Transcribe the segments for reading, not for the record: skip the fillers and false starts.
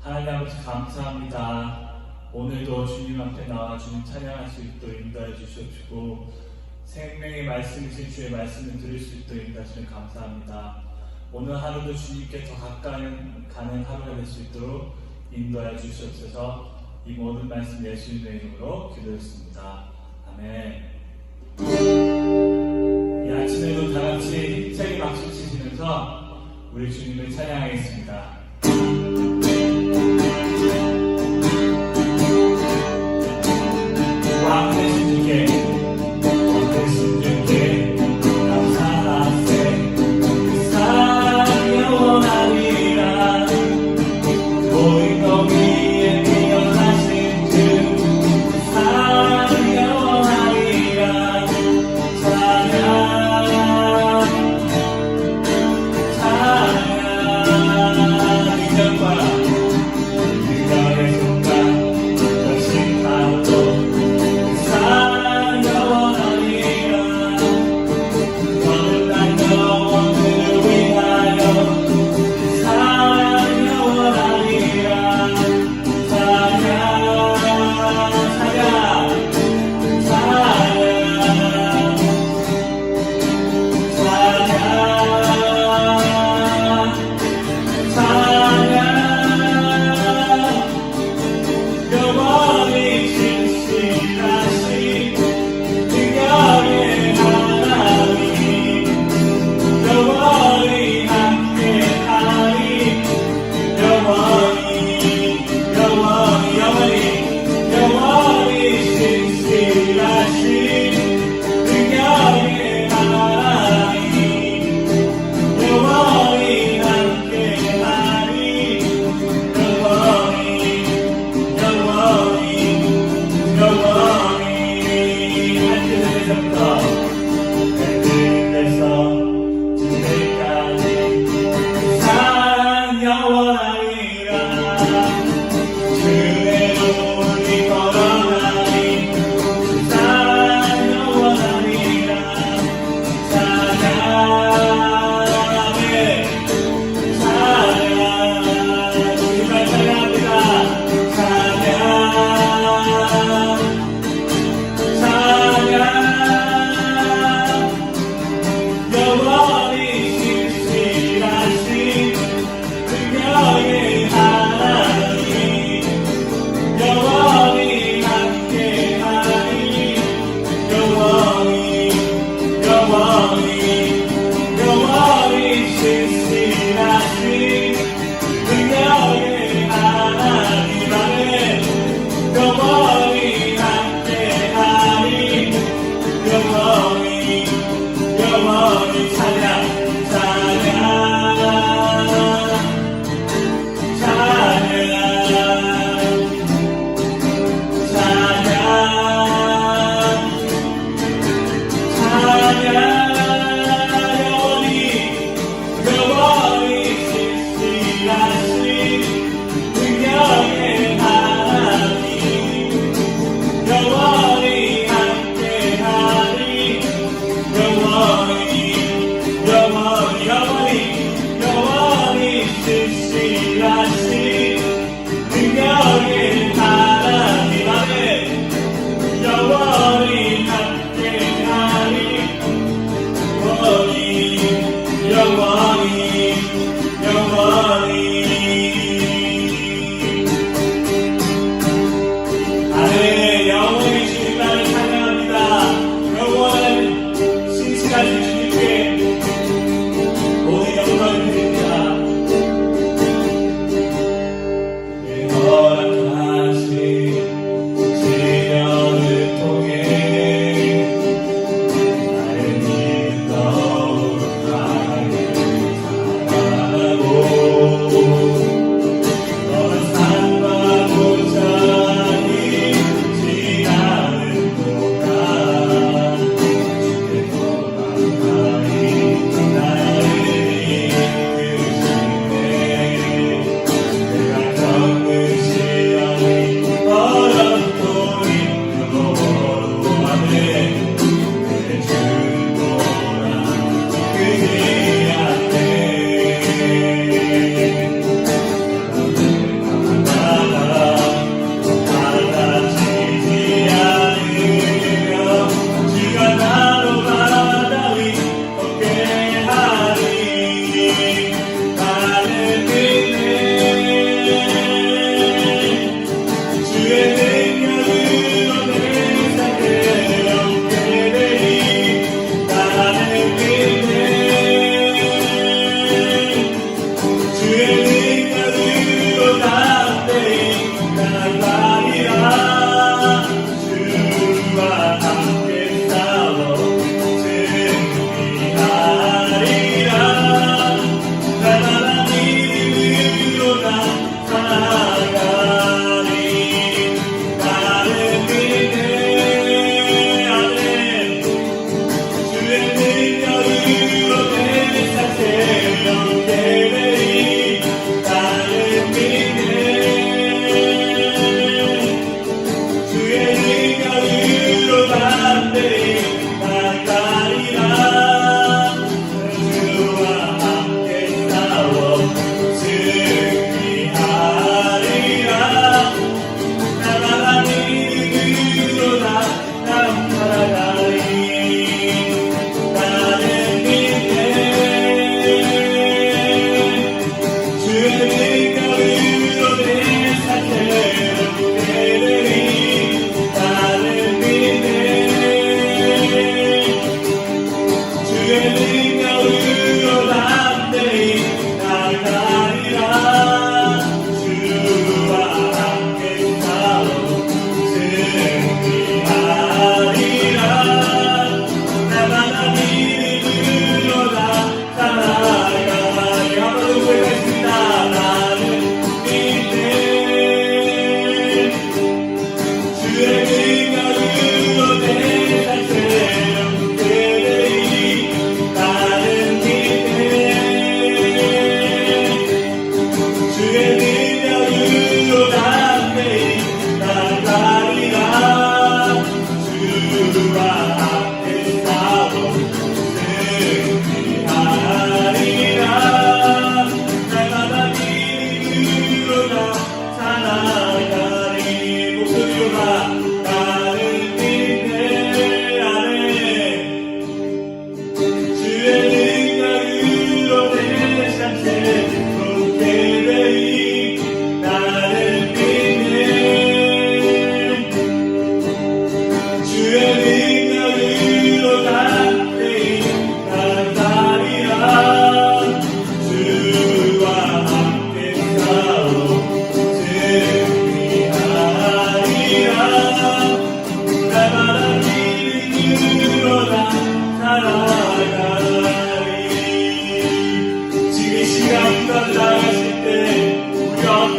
하나님 아버지 감사합니다. 오늘도 주님 앞에 나와 주님 찬양할 수 있도록 인도해 주시옵시고 생명의 말씀이신 주의 말씀을 들을 수 있도록 인도해 주시면 감사합니다. 오늘 하루도 주님께 더 가까이 가는 하루가 될 수 있도록 인도해 주시옵소서. 이 모든 말씀 예수님의 이름으로 기도했습니다. 아멘. 이 아침에도 다같이 세게 박수 치시면서 우리 주님을 찬양하겠습니다. 왕 되신 주께 감사하세. 그 사랑이 영원하리라. 모든 것 위에 뛰어나신 주 사랑이 영원하리라. 찬양 찬양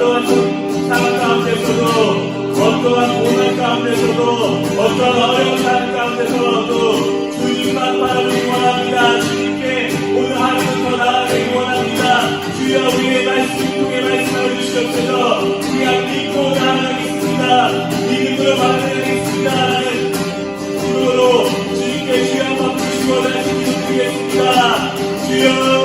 어떠한 상황 가운데서도, 어떠한 고난 가운데서도, 어떠한 어려운 삶 가운데서도 주님만 바라보기 원합니다. 주님께 오늘 하루는 더 나아가기 원합니다. 주여 우리의 말씀 통해 말씀을 주시옵소서. 우리가 믿고 나아가겠습니다. 믿음으로 받아내겠습니다. 주로 주님께 주여 한번 부르시고 말씀 드리겠습니다. 주여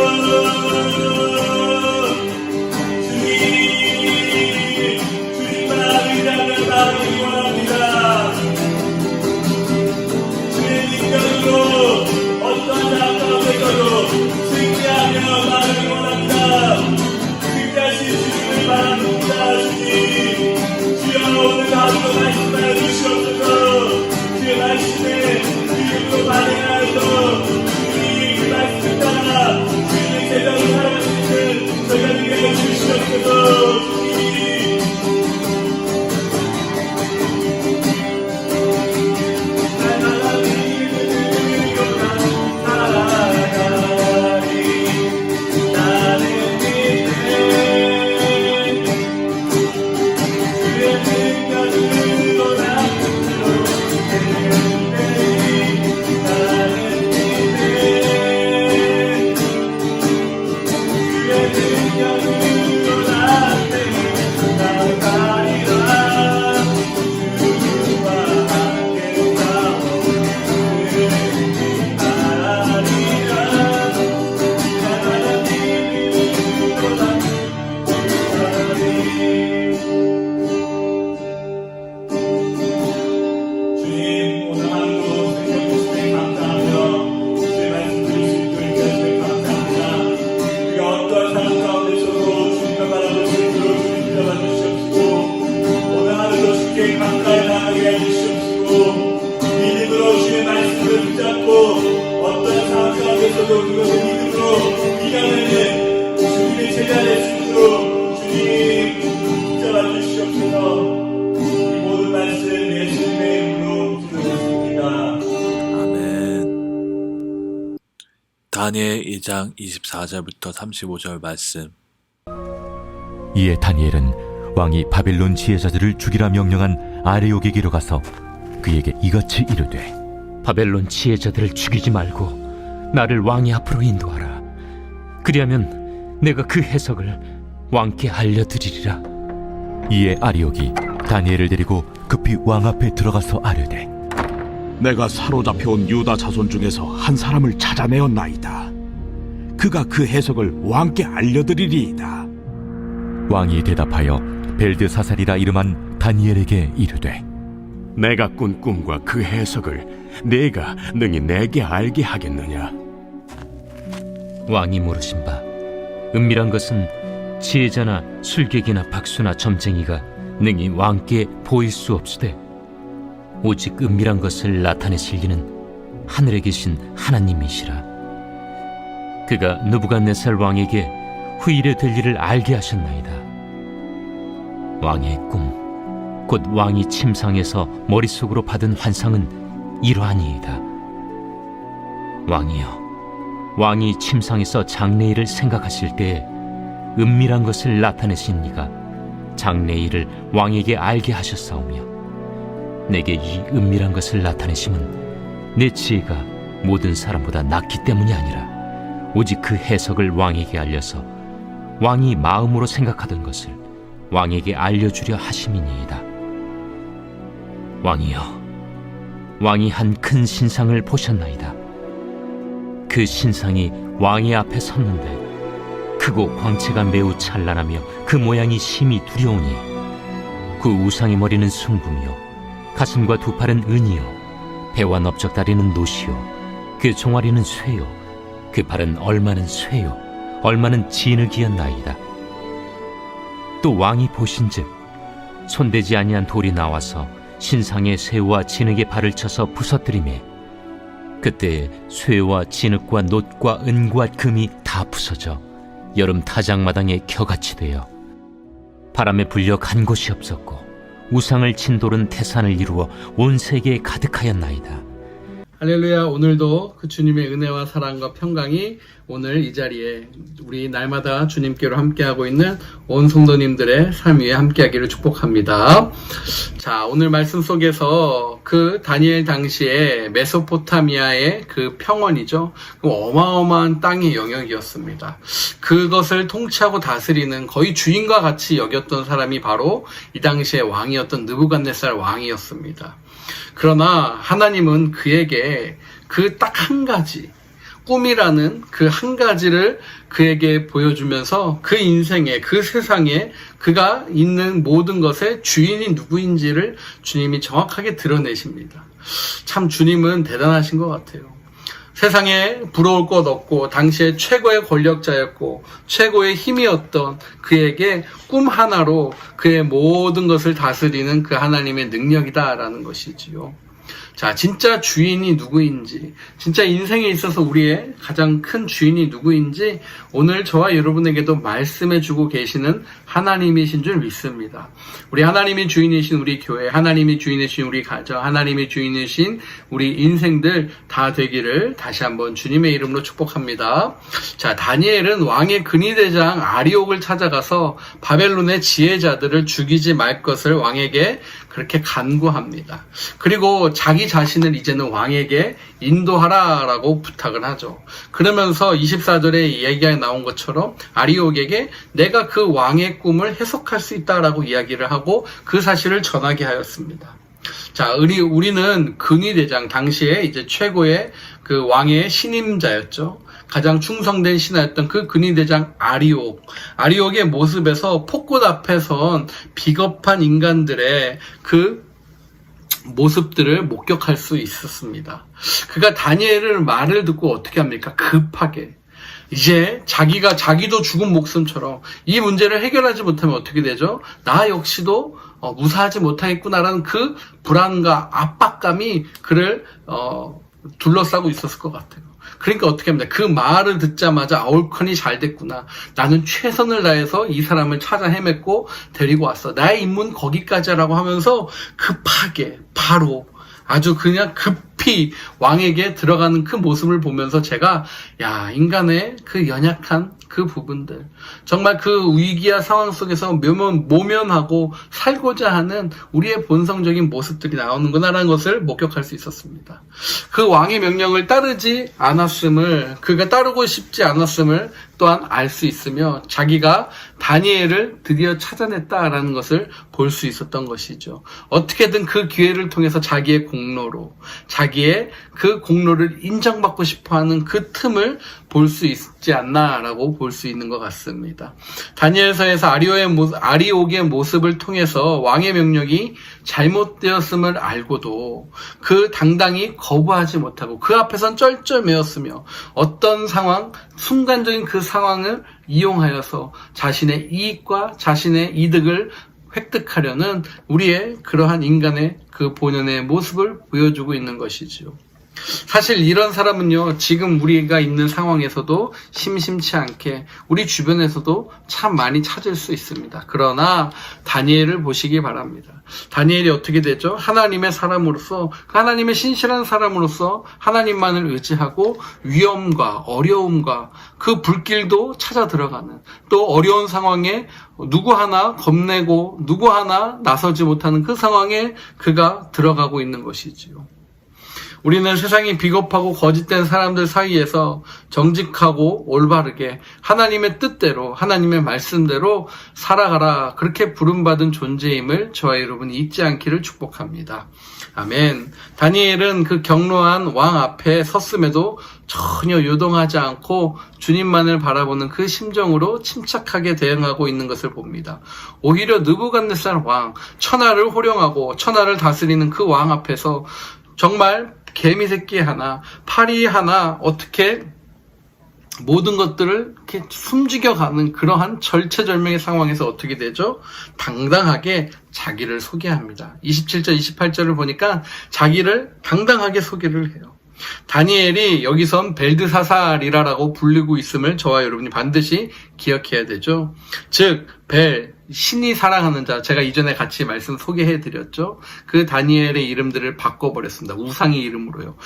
다니엘 2장 24절부터 35절 말씀. 이에 다니엘은 왕이 바벨론 지혜자들을 죽이라 명령한 아레옥에게로 가서 그에게 이같이 이르되, 바벨론 지혜자들을 죽이지 말고 나를 왕의 앞으로 인도하라. 그리하면 내가 그 해석을 왕께 알려드리리라. 이에 아레옥이 다니엘을 데리고 급히 왕 앞에 들어가서 아뢰되, 내가 사로잡혀온 유다 자손 중에서 한 사람을 찾아내었나이다. 그가 그 해석을 왕께 알려드리리이다. 왕이 대답하여 벨드사살이라 이름한 다니엘에게 이르되, 내가 꾼 꿈과 그 해석을 네가 능히 내게 알게 하겠느냐? 왕이 물으신 바, 은밀한 것은 지혜자나 술객이나 박수나 점쟁이가 능히 왕께 보일 수 없으되 오직 은밀한 것을 나타내실 이는 하늘에 계신 하나님이시라. 그가 느부갓네살 왕에게 후일에 될 일을 알게 하셨나이다. 왕의 꿈, 곧 왕이 침상에서 머릿속으로 받은 환상은 이러하니이다. 왕이여, 왕이 침상에서 장래일을 생각하실 때에 은밀한 것을 나타내신 이가 장래일을 왕에게 알게 하셨사오며, 내게 이 은밀한 것을 나타내심은 내 지혜가 모든 사람보다 낫기 때문이 아니라 오직 그 해석을 왕에게 알려서 왕이 마음으로 생각하던 것을 왕에게 알려주려 하심이니이다. 왕이여, 왕이 한 큰 신상을 보셨나이다. 그 신상이 왕의 앞에 섰는데 크고 광채가 매우 찬란하며 그 모양이 심히 두려우니 그 우상의 머리는 숭금이요 가슴과 두 팔은 은이요 배와 넓적다리는 노시요 그 종아리는 쇠요 그 발은 얼마는 쇠요 얼마는 진흙이었나이다. 또 왕이 보신즉 손대지 아니한 돌이 나와서 신상의 쇠와 진흙의 발을 쳐서 부서뜨리매 그때 쇠와 진흙과 놋과 은과 금이 다 부서져 여름 타작마당에 겨같이 되어 바람에 불려 간 곳이 없었고 우상을 친 돌은 태산을 이루어 온 세계에 가득하였나이다. 할렐루야. 오늘도 그 주님의 은혜와 사랑과 평강이 오늘 이 자리에 우리 날마다 주님께로 함께하고 있는 온 성도님들의 삶 위에 함께하기를 축복합니다. 자, 오늘 말씀 속에서 그 다니엘 당시에 메소포타미아의 그 평원이죠. 그 어마어마한 땅의 영역이었습니다. 그것을 통치하고 다스리는 거의 주인과 같이 여겼던 사람이 바로 이 당시의 왕이었던 느부갓네살 왕이었습니다. 그러나 하나님은 그에게 그 딱 한 가지, 꿈이라는 그 한 가지를 그에게 보여주면서 그 인생에, 그 세상에 그가 있는 모든 것의 주인이 누구인지를 주님이 정확하게 드러내십니다. 참 주님은 대단하신 것 같아요. 세상에 부러울 것 없고 당시에 최고의 권력자였고 최고의 힘이었던 그에게 꿈 하나로 그의 모든 것을 다스리는 그 하나님의 능력이다라는 것이지요. 자, 진짜 주인이 누구인지, 진짜 인생에 있어서 우리의 가장 큰 주인이 누구인지 오늘 저와 여러분에게도 말씀해주고 계시는 하나님이신 줄 믿습니다. 우리 하나님이 주인이신 우리 교회, 하나님이 주인이신 우리 가정, 하나님이 주인이신 우리 인생들 다 되기를 다시 한번 주님의 이름으로 축복합니다. 자, 다니엘은 왕의 근위대장 아리옥을 찾아가서 바벨론의 지혜자들을 죽이지 말 것을 왕에게 그렇게 간구합니다. 그리고 자기 자신을 이제는 왕에게 인도하라라고 부탁을 하죠. 그러면서 24절에 이야기가 나온 것처럼 아리옥에게 내가 그 왕의 꿈을 해석할 수 있다라고 이야기를 하고 그 사실을 전하게 하였습니다. 자, 우리는 근위대장, 당시에 이제 최고의 그 왕의 신임자였죠. 가장 충성된 신하였던 그 근위대장 아리옥의 모습에서 폭군 앞에 선 비겁한 인간들의 그 모습들을 목격할 수 있었습니다. 그가 다니엘의 말을 듣고 어떻게 합니까? 급하게. 이제 자기도 죽은 목숨처럼 이 문제를 해결하지 못하면 어떻게 되죠? 나 역시도 무사하지 못하겠구나라는 그 불안과 압박감이 그를 둘러싸고 있었을 것 같아요. 그러니까 어떻게 합니까? 그 말을 듣자마자 옳거니 잘 됐구나. 나는 최선을 다해서 이 사람을 찾아 헤맸고 데리고 왔어. 나의 임무는 거기까지라고 하면서 급하게 바로 아주 그냥 급히 왕에게 들어가는 그 모습을 보면서 제가 인간의 그 연약한 그 부분들, 정말 그 위기와 상황 속에서 모면하고 살고자 하는 우리의 본성적인 모습들이 나오는구나라는 것을 목격할 수 있었습니다. 그 왕의 명령을 따르지 않았음을, 그가 따르고 싶지 않았음을 또한 알 수 있으며 자기가 다니엘을 드디어 찾아냈다라는 것을 볼 수 있었던 것이죠. 어떻게든 그 기회를 통해서 자기의 공로를 인정받고 싶어하는 그 틈을 볼 수 있지 않나라고 볼 수 있는 것 같습니다. 다니엘서에서 아리옥의 모습을 통해서 왕의 명령이 잘못되었음을 알고도 그 당당히 거부하지 못하고 그 앞에선 쩔쩔매었으며 어떤 상황, 순간적인 그 상황을 이용하여서 자신의 이익과 자신의 이득을 획득하려는 우리의 그러한 인간의 그 본연의 모습을 보여주고 있는 것이지요. 사실 이런 사람은요, 지금 우리가 있는 상황에서도 심심치 않게 우리 주변에서도 참 많이 찾을 수 있습니다. 그러나 다니엘을 보시기 바랍니다. 다니엘이 어떻게 되죠? 하나님의 사람으로서, 하나님의 신실한 사람으로서 하나님만을 의지하고 위험과 어려움과 그 불길도 찾아 들어가는, 또 어려운 상황에 누구 하나 겁내고 누구 하나 나서지 못하는 그 상황에 그가 들어가고 있는 것이지요. 우리는 세상이 비겁하고 거짓된 사람들 사이에서 정직하고 올바르게 하나님의 뜻대로, 하나님의 말씀대로 살아가라, 그렇게 부름받은 존재임을 저와 여러분이 잊지 않기를 축복합니다. 아멘. 다니엘은 그 경로한 왕 앞에 섰음에도 전혀 요동하지 않고 주님만을 바라보는 그 심정으로 침착하게 대응하고 있는 것을 봅니다. 오히려 느부갓네살 왕, 천하를 호령하고 천하를 다스리는 그 왕 앞에서 정말 개미 새끼 하나, 파리 하나, 어떻게 모든 것들을 이렇게 숨죽여가는 그러한 절체절명의 상황에서 어떻게 되죠? 당당하게 자기를 소개합니다. 27절, 28절을 보니까 자기를 당당하게 소개를 해요. 다니엘이 여기선 벨드사살이라고 불리고 있음을 저와 여러분이 반드시 기억해야 되죠. 즉, 신이 사랑하는 자, 제가 이전에 같이 말씀 소개해드렸죠. 그 다니엘의 이름들을 바꿔버렸습니다. 우상의 이름으로요.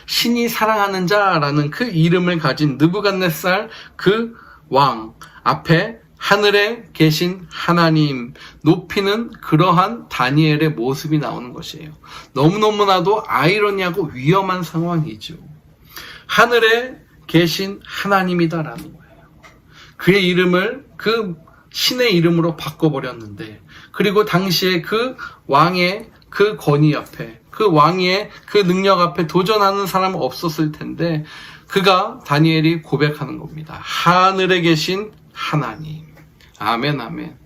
신이 사랑하는 자라는 그 이름을 가진 느부갓네살 그 왕 앞에 하늘에 계신 하나님 높이는 그러한 다니엘의 모습이 나오는 것이에요. 너무너무나도 아이러니하고 위험한 상황이죠. 하늘에 계신 하나님이다라는 거예요. 그의 이름을 그 신의 이름으로 바꿔버렸는데, 그리고 당시에 그 왕의 그 권위 앞에, 그 왕의 그 능력 앞에 도전하는 사람은 없었을 텐데, 그가 다니엘이 고백하는 겁니다. 하늘에 계신 하나님. 아멘, 아멘.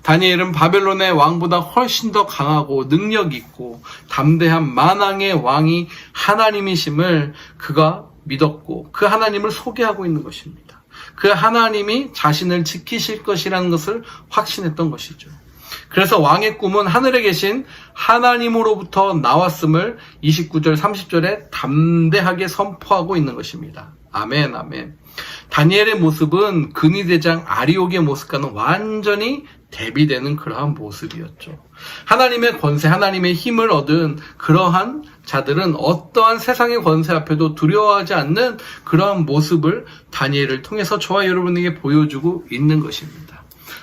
다니엘은 바벨론의 왕보다 훨씬 더 강하고 능력 있고 담대한 만왕의 왕이 하나님이심을 그가 믿었고 그 하나님을 소개하고 있는 것입니다. 그 하나님이 자신을 지키실 것이라는 것을 확신했던 것이죠. 그래서 왕의 꿈은 하늘에 계신 하나님으로부터 나왔음을 29절 30절에 담대하게 선포하고 있는 것입니다. 아멘, 아멘. 다니엘의 모습은 근위대장 아리옥의 모습과는 완전히 대비되는 그러한 모습이었죠. 하나님의 권세, 하나님의 힘을 얻은 그러한 자들은 어떠한 세상의 권세 앞에도 두려워하지 않는 그러한 모습을 다니엘을 통해서 저와 여러분에게 보여주고 있는 것입니다.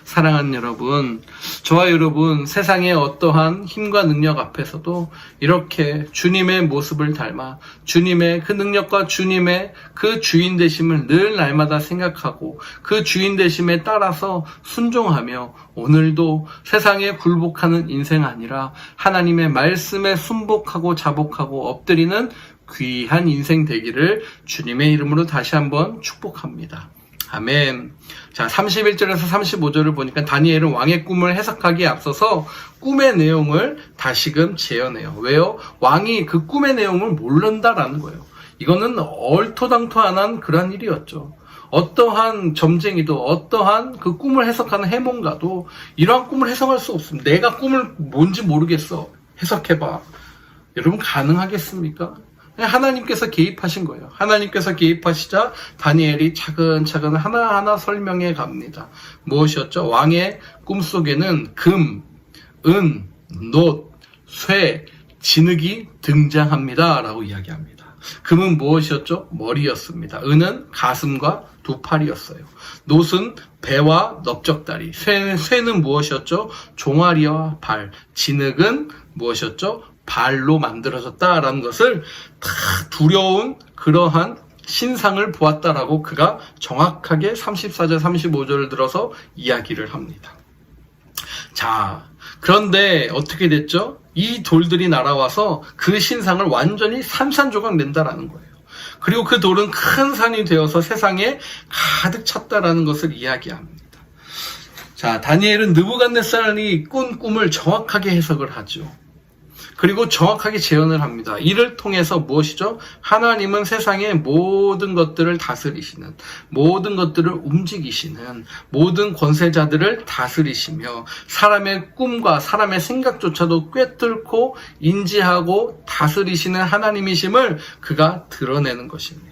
사랑하는 여러분, 저와 여러분 세상의 어떠한 힘과 능력 앞에서도 이렇게 주님의 모습을 닮아 주님의 그 능력과 주님의 그 주인 되심을 늘 날마다 생각하고 그 주인 되심에 따라서 순종하며 오늘도 세상에 굴복하는 인생 아니라 하나님의 말씀에 순복하고 자복하고 엎드리는 귀한 인생 되기를 주님의 이름으로 다시 한번 축복합니다. 아멘. 자, 31절에서 35절을 보니까 다니엘은 왕의 꿈을 해석하기에 앞서서 꿈의 내용을 다시금 재현해요. 왜요? 왕이 그 꿈의 내용을 모른다라는 거예요. 이거는 얼토당토안한 그런 일이었죠. 어떠한 점쟁이도 어떠한 그 꿈을 해석하는 해몽가도 이러한 꿈을 해석할 수 없습니다. 내가 꿈을 뭔지 모르겠어. 해석해봐. 여러분 가능하겠습니까? 하나님께서 개입하신 거예요. 하나님께서 개입하시자 다니엘이 차근차근 하나하나 설명해 갑니다. 무엇이었죠? 왕의 꿈속에는 금, 은, 놋, 쇠, 진흙이 등장합니다. 라고 이야기합니다. 금은 무엇이었죠? 머리였습니다. 은은 가슴과 두 팔이었어요. 놋은 배와 넓적다리. 쇠는 무엇이었죠? 종아리와 발. 진흙은 무엇이었죠? 발로 만들어졌다라는 것을 다 두려운 그러한 신상을 보았다라고 그가 정확하게 34절 35절을 들어서 이야기를 합니다. 자, 그런데 어떻게 됐죠? 이 돌들이 날아와서 그 신상을 완전히 산산조각 낸다라는 거예요. 그리고 그 돌은 큰 산이 되어서 세상에 가득 찼다라는 것을 이야기합니다. 자, 다니엘은 느부갓네살이 꾼 꿈을 정확하게 해석을 하죠. 그리고 정확하게 재현을 합니다. 이를 통해서 무엇이죠? 하나님은 세상의 모든 것들을 다스리시는, 모든 것들을 움직이시는, 모든 권세자들을 다스리시며 사람의 꿈과 사람의 생각조차도 꿰뚫고 인지하고 다스리시는 하나님이심을 그가 드러내는 것입니다.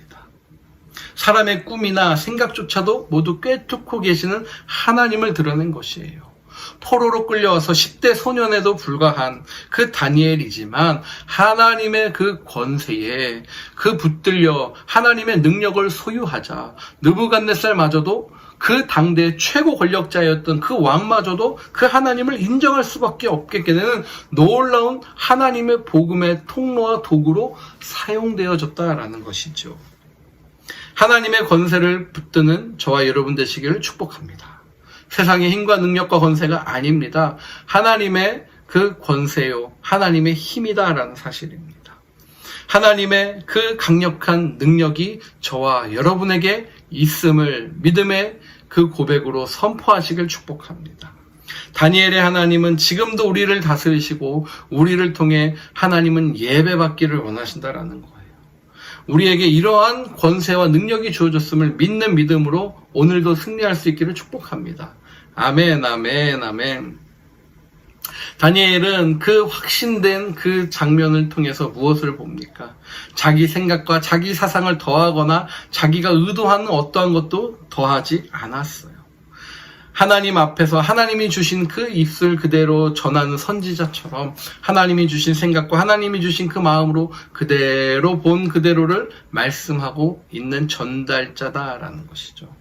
사람의 꿈이나 생각조차도 모두 꿰뚫고 계시는 하나님을 드러낸 것이에요. 포로로 끌려와서 10대 소년에도 불과한 그 다니엘이지만 하나님의 그 권세에 그 붙들려 하나님의 능력을 소유하자 느부갓네살마저도 그 당대 최고 권력자였던 그 왕마저도 그 하나님을 인정할 수밖에 없게 되는 놀라운 하나님의 복음의 통로와 도구로 사용되어졌다라는 것이죠. 하나님의 권세를 붙드는 저와 여러분 되시기를 축복합니다. 세상의 힘과 능력과 권세가 아닙니다. 하나님의 그 권세요, 하나님의 힘이다라는 사실입니다. 하나님의 그 강력한 능력이 저와 여러분에게 있음을 믿음의 그 고백으로 선포하시길 축복합니다. 다니엘의 하나님은 지금도 우리를 다스리시고 우리를 통해 하나님은 예배받기를 원하신다라는 거예요. 우리에게 이러한 권세와 능력이 주어졌음을 믿는 믿음으로 오늘도 승리할 수 있기를 축복합니다. 아멘, 아멘, 아멘. 다니엘은 그 확신된 그 장면을 통해서 무엇을 봅니까? 자기 생각과 자기 사상을 더하거나 자기가 의도하는 어떠한 것도 더하지 않았어요. 하나님 앞에서 하나님이 주신 그 입술 그대로 전하는 선지자처럼 하나님이 주신 생각과 하나님이 주신 그 마음으로 그대로 본 그대로를 말씀하고 있는 전달자다라는 것이죠.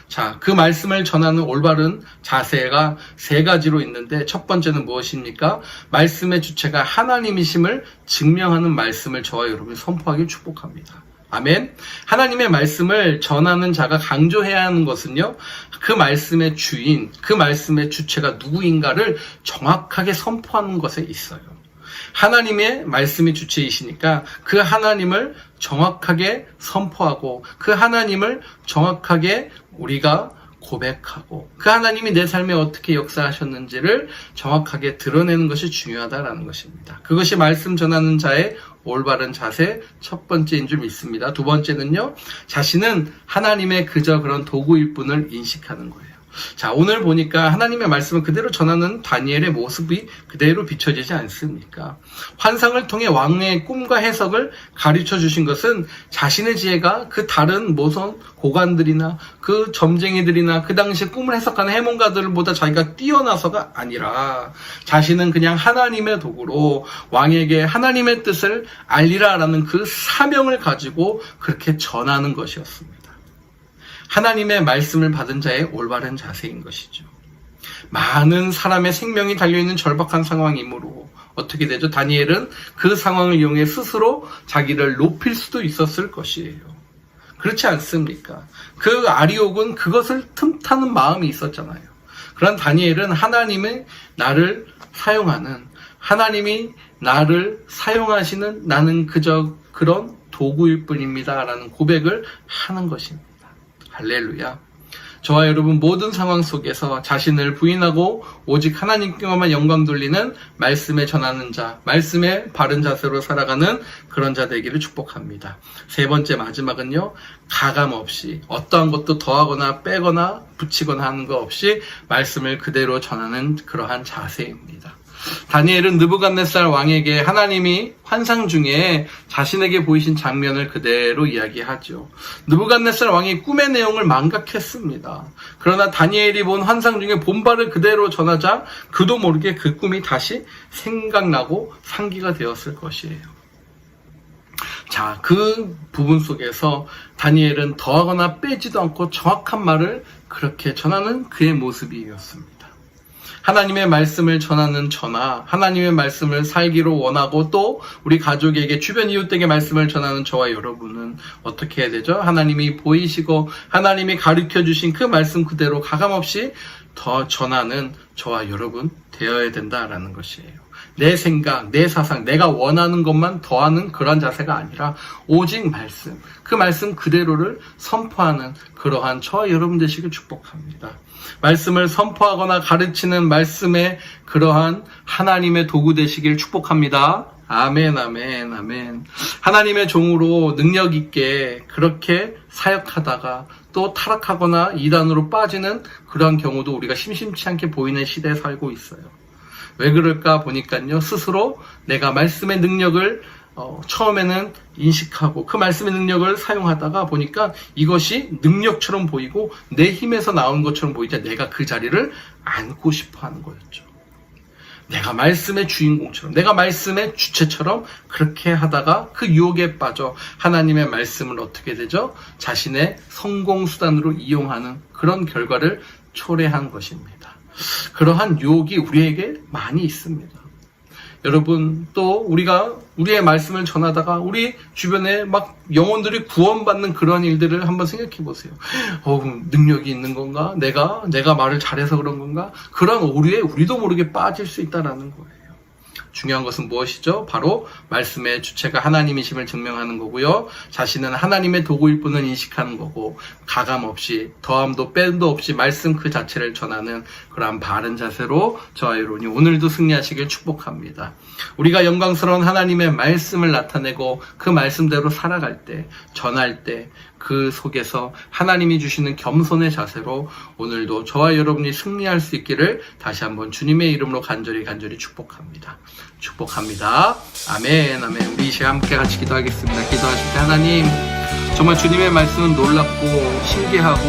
자, 그 말씀을 전하는 올바른 자세가 세 가지로 있는데 첫 번째는 무엇입니까? 말씀의 주체가 하나님이심을 증명하는 말씀을 저와 여러분이 선포하길 축복합니다. 아멘. 하나님의 말씀을 전하는 자가 강조해야 하는 것은요, 그 말씀의 주인, 그 말씀의 주체가 누구인가를 정확하게 선포하는 것에 있어요. 하나님의 말씀이 주체이시니까 그 하나님을 정확하게 선포하고 그 하나님을 정확하게 우리가 고백하고 그 하나님이 내 삶에 어떻게 역사하셨는지를 정확하게 드러내는 것이 중요하다라는 것입니다. 그것이 말씀 전하는 자의 올바른 자세 첫 번째인 줄 믿습니다. 두 번째는요, 자신은 하나님의 그저 그런 도구일 뿐을 인식하는 거예요. 자, 오늘 보니까 하나님의 말씀을 그대로 전하는 다니엘의 모습이 그대로 비춰지지 않습니까? 환상을 통해 왕의 꿈과 해석을 가르쳐 주신 것은 자신의 지혜가 그 다른 모선 고관들이나 그 점쟁이들이나 그 당시 꿈을 해석하는 해몽가들보다 자기가 뛰어나서가 아니라 자신은 그냥 하나님의 도구로 왕에게 하나님의 뜻을 알리라라는 그 사명을 가지고 그렇게 전하는 것이었습니다. 하나님의 말씀을 받은 자의 올바른 자세인 것이죠. 많은 사람의 생명이 달려있는 절박한 상황이므로 어떻게 되죠? 다니엘은 그 상황을 이용해 스스로 자기를 높일 수도 있었을 것이에요. 그렇지 않습니까? 그 아리옥은 그것을 틈타는 마음이 있었잖아요. 그런 다니엘은 하나님의 나를 사용하는, 하나님이 나를 사용하시는 나는 그저 그런 도구일 뿐입니다 라는 고백을 하는 것입니다. 할렐루야. 저와 여러분 모든 상황 속에서 자신을 부인하고 오직 하나님께만 영광 돌리는 말씀에 전하는 자, 말씀의 바른 자세로 살아가는 그런 자 되기를 축복합니다. 세 번째 마지막은요, 가감 없이 어떠한 것도 더하거나 빼거나 붙이거나 하는 것 없이 말씀을 그대로 전하는 그러한 자세입니다. 다니엘은 느부갓네살 왕에게 하나님이 환상 중에 자신에게 보이신 장면을 그대로 이야기하죠. 느부갓네살 왕이 꿈의 내용을 망각했습니다. 그러나 다니엘이 본 환상 중에 본바를 그대로 전하자 그도 모르게 그 꿈이 다시 생각나고 상기가 되었을 것이에요. 자, 그 부분 속에서 다니엘은 더하거나 빼지도 않고 정확한 말을 그렇게 전하는 그의 모습이었습니다. 하나님의 말씀을 전하는 저나 하나님의 말씀을 살기로 원하고 또 우리 가족에게 주변 이웃에게 말씀을 전하는 저와 여러분은 어떻게 해야 되죠? 하나님이 보이시고 하나님이 가르쳐 주신 그 말씀 그대로 가감없이 더 전하는 저와 여러분 되어야 된다라는 것이에요. 내 생각, 내 사상, 내가 원하는 것만 더하는 그런 자세가 아니라 오직 말씀, 그 말씀 그대로를 선포하는 그러한 저와 여러분 되시길 축복합니다. 말씀을 선포하거나 가르치는 말씀의 그러한 하나님의 도구 되시길 축복합니다. 아멘, 아멘, 아멘. 하나님의 종으로 능력 있게 그렇게 사역하다가 또 타락하거나 이단으로 빠지는 그러한 경우도 우리가 심심치 않게 보이는 시대에 살고 있어요. 왜 그럴까 보니까요, 스스로 내가 말씀의 능력을 처음에는 인식하고 그 말씀의 능력을 사용하다가 보니까 이것이 능력처럼 보이고 내 힘에서 나온 것처럼 보이자 내가 그 자리를 안고 싶어 하는 거였죠. 내가 말씀의 주인공처럼, 내가 말씀의 주체처럼 그렇게 하다가 그 유혹에 빠져 하나님의 말씀을 어떻게 되죠? 자신의 성공수단으로 이용하는 그런 결과를 초래한 것입니다. 그러한 유혹이 우리에게 많이 있습니다. 여러분, 또 우리가 우리의 말씀을 전하다가 우리 주변에 막 영혼들이 구원받는 그런 일들을 한번 생각해 보세요. 능력이 있는 건가? 내가 말을 잘해서 그런 건가? 그런 오류에 우리도 모르게 빠질 수 있다라는 거예요. 중요한 것은 무엇이죠? 바로 말씀의 주체가 하나님이심을 증명하는 거고요. 자신은 하나님의 도구일 뿐을 인식하는 거고 가감 없이 더함도 뺀도 없이 말씀 그 자체를 전하는 그러한 바른 자세로 저와 여러분이 오늘도 승리하시길 축복합니다. 우리가 영광스러운 하나님의 말씀을 나타내고 그 말씀대로 살아갈 때, 전할 때 그 속에서 하나님이 주시는 겸손의 자세로 오늘도 저와 여러분이 승리할 수 있기를 다시 한번 주님의 이름으로 간절히 축복합니다. 축복합니다. 아멘, 아멘. 우리 이 시간 함께 같이 기도하겠습니다. 기도하실 때 하나님, 정말 주님의 말씀은 놀랍고 신기하고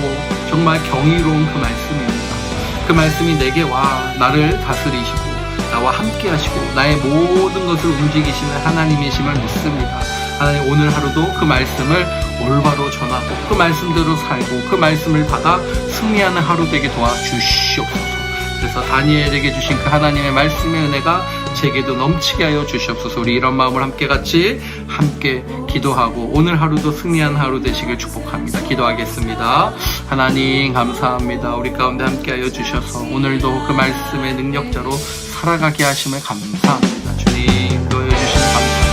정말 경이로운 그 말씀입니다. 그 말씀이 내게 와 나를 다스리시고 나와 함께 하시고 나의 모든 것을 움직이시는 하나님이심을 믿습니다. 하나님, 오늘 하루도 그 말씀을 올바로 전하고 그 말씀대로 살고 그 말씀을 받아 승리하는 하루 되게 도와주시옵소서. 그래서 다니엘에게 주신 그 하나님의 말씀의 은혜가 제게도 넘치게 하여 주시옵소서. 우리 이런 마음을 함께 기도하고 오늘 하루도 승리한 하루 되시길 축복합니다. 기도하겠습니다. 하나님 감사합니다. 우리 가운데 함께 하여 주셔서 오늘도 그 말씀의 능력자로 살아가게 하심을 감사합니다. 주님 도와주시면 감사합니다.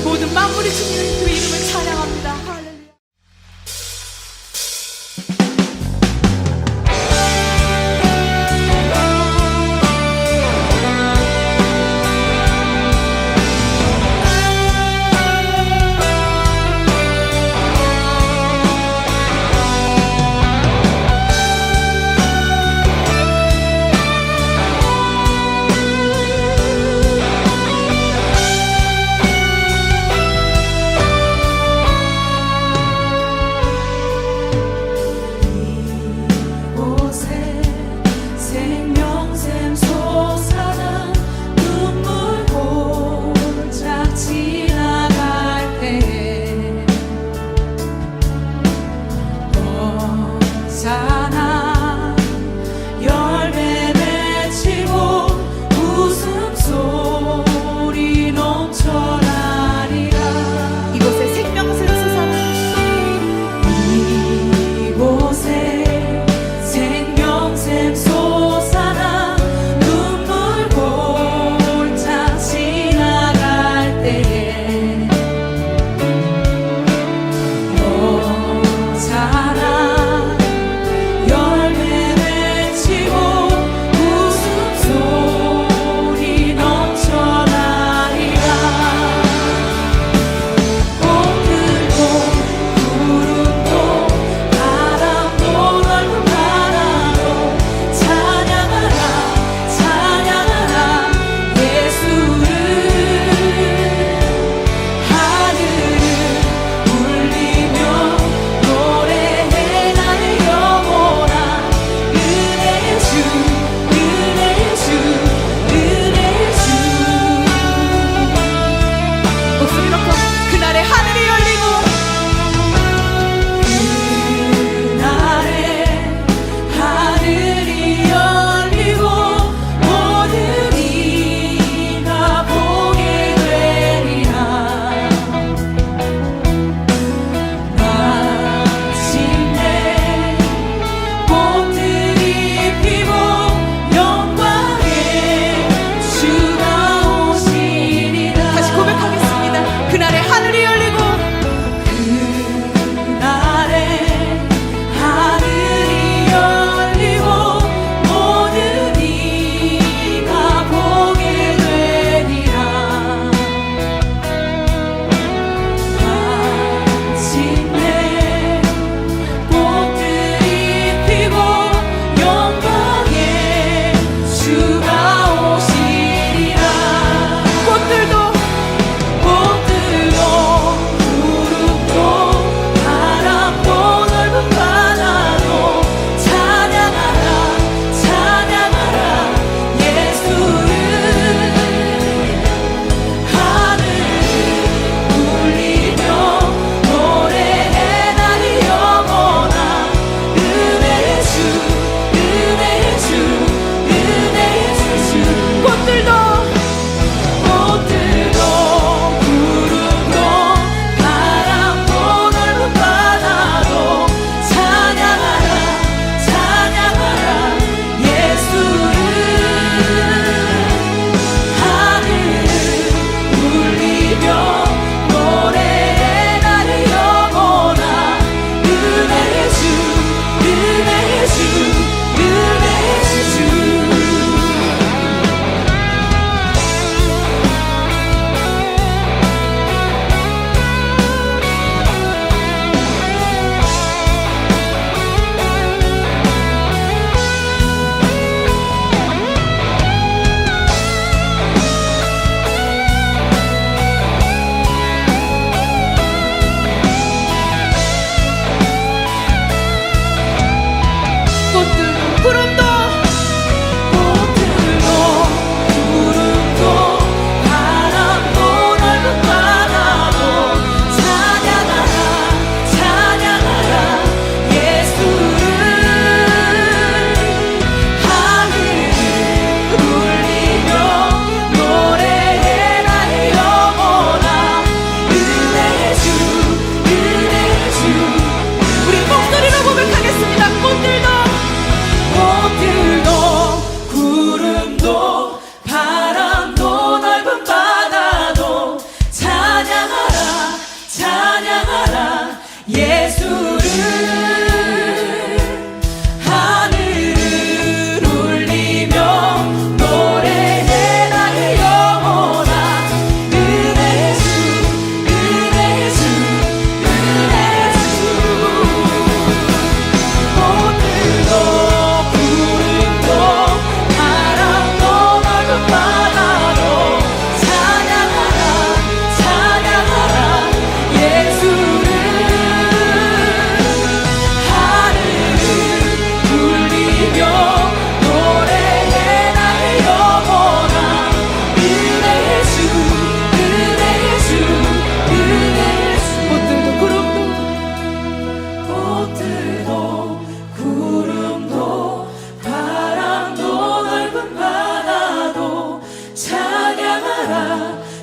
모든 만물이 주님의 그 이름을 찬양합니다. 할렐루야.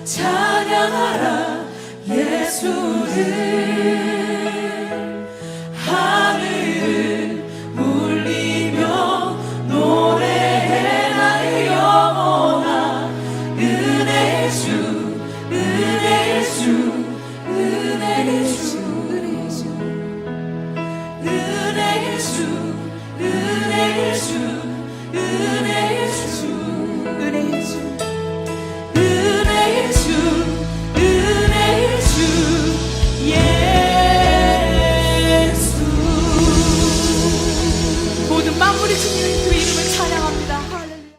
찬양하라 예수를. 하늘을 울리며 노래해 나의 영혼아. 은혜의 주 은혜의 주 은혜의 주 은혜의 주 은혜의 주 은혜의 주 은혜의 주 은혜의 주 은혜의 주 예수. 모든 만물이 주님의 그 이름을 찬양합니다. 할렐루야.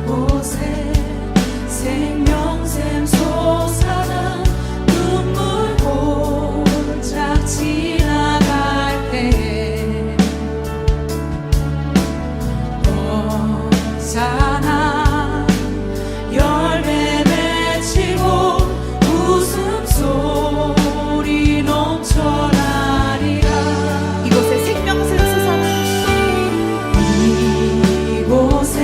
이곳에 생명샘 솟아나 눈물 골짝 지나갈 때에 언짢아 열매 맺히고 웃음소리 넘쳐나리라. 이곳에 생명샘 솟아나 이곳에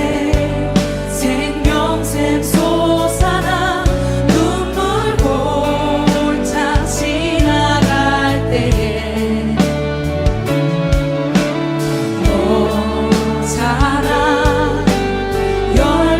생명샘 솟아나 눈물 골짝 지나갈 때에 언짢아 열매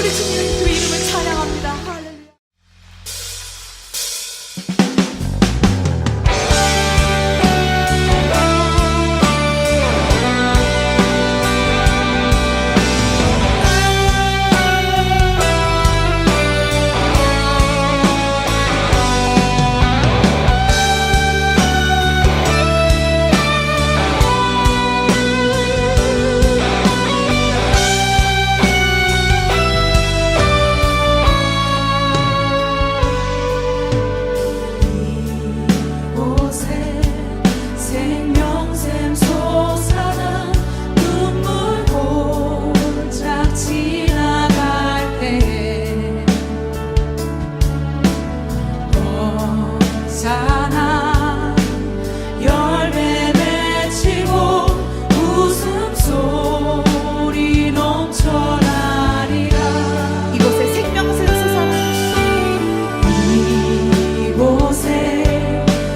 만물이 주님의 그 이름을 찬양합니다. 할렐루야. 곳에 생명샘 솟아나 눈물 골짝 지나갈 때에 언짢아 열매 맺히고 웃음소리 넘쳐나리라. 이곳에 생명샘 솟아나 이곳에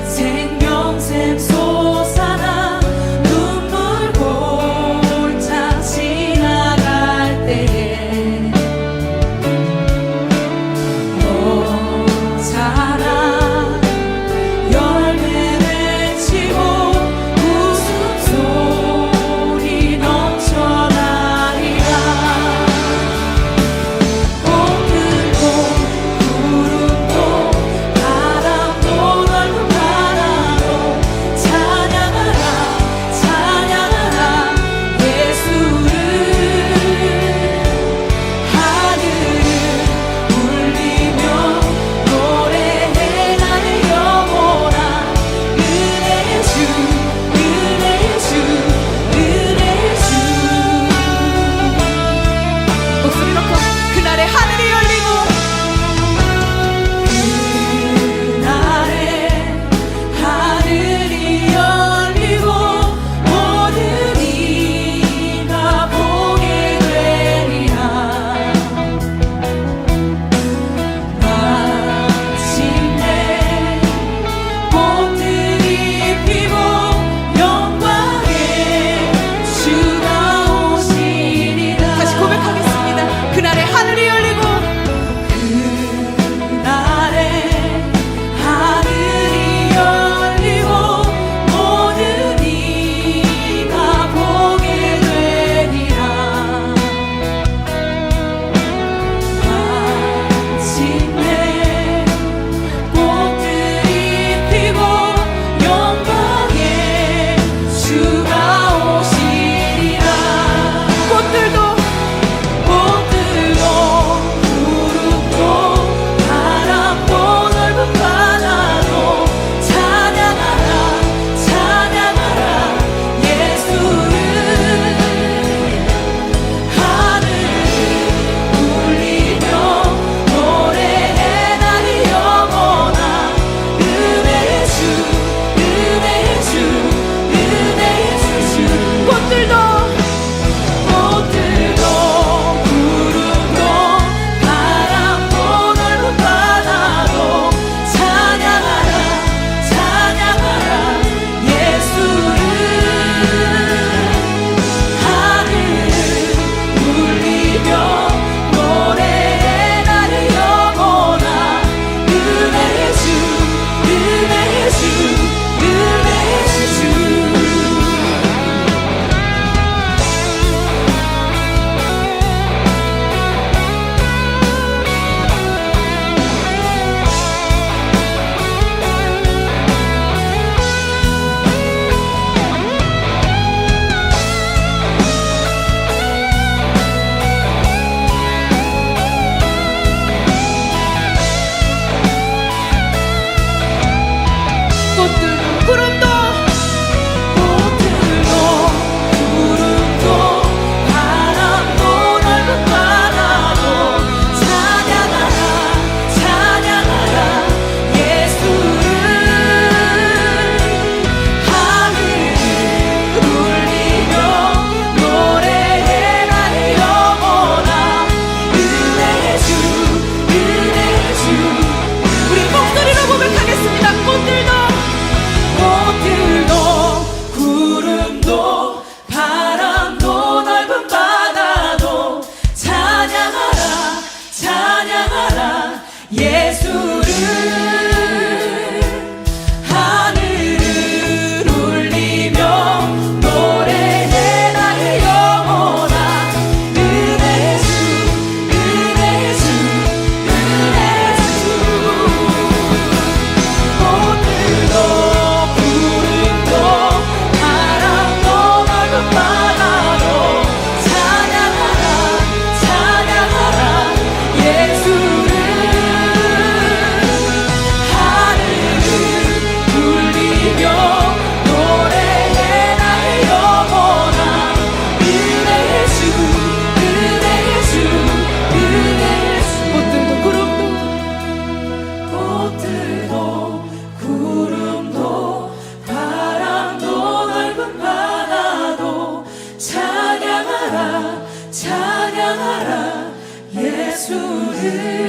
생명샘 솟아나 눈물 골짝 지나갈 때에 언짢아 열매 맺히고 웃음소리 넘쳐나리라. 꽃들도 구름도 바람도 넓은 바다도 찬양하라 찬양하라 예수를. 하늘을 울리며 노래해 나의 영혼아. 은혜의 주 은혜의 주 은혜의 주. 목소리 높여 그날에 하늘이 열리고 그날에 하늘이 열리고 모든 이가 보게 되리라. 마침내 꽃들이 피고 영광의 주가 오시리라. 다시 고백하겠습니다. 그날에 하늘이 열리고 예수를 하늘을 울리며 노래해 나의 영혼아 은혜 주 은혜 주 은혜 주 꽃들도 구름도 바람도 넓은 바다도 찬양하라 찬양하라 예수를 하늘을 울리며 노래해 나의 영혼아 은혜의 주 은혜의 주 은혜의 주 꽃들도 구름도 바람도 넓은 바다도 찬양하라 찬양하라 예수를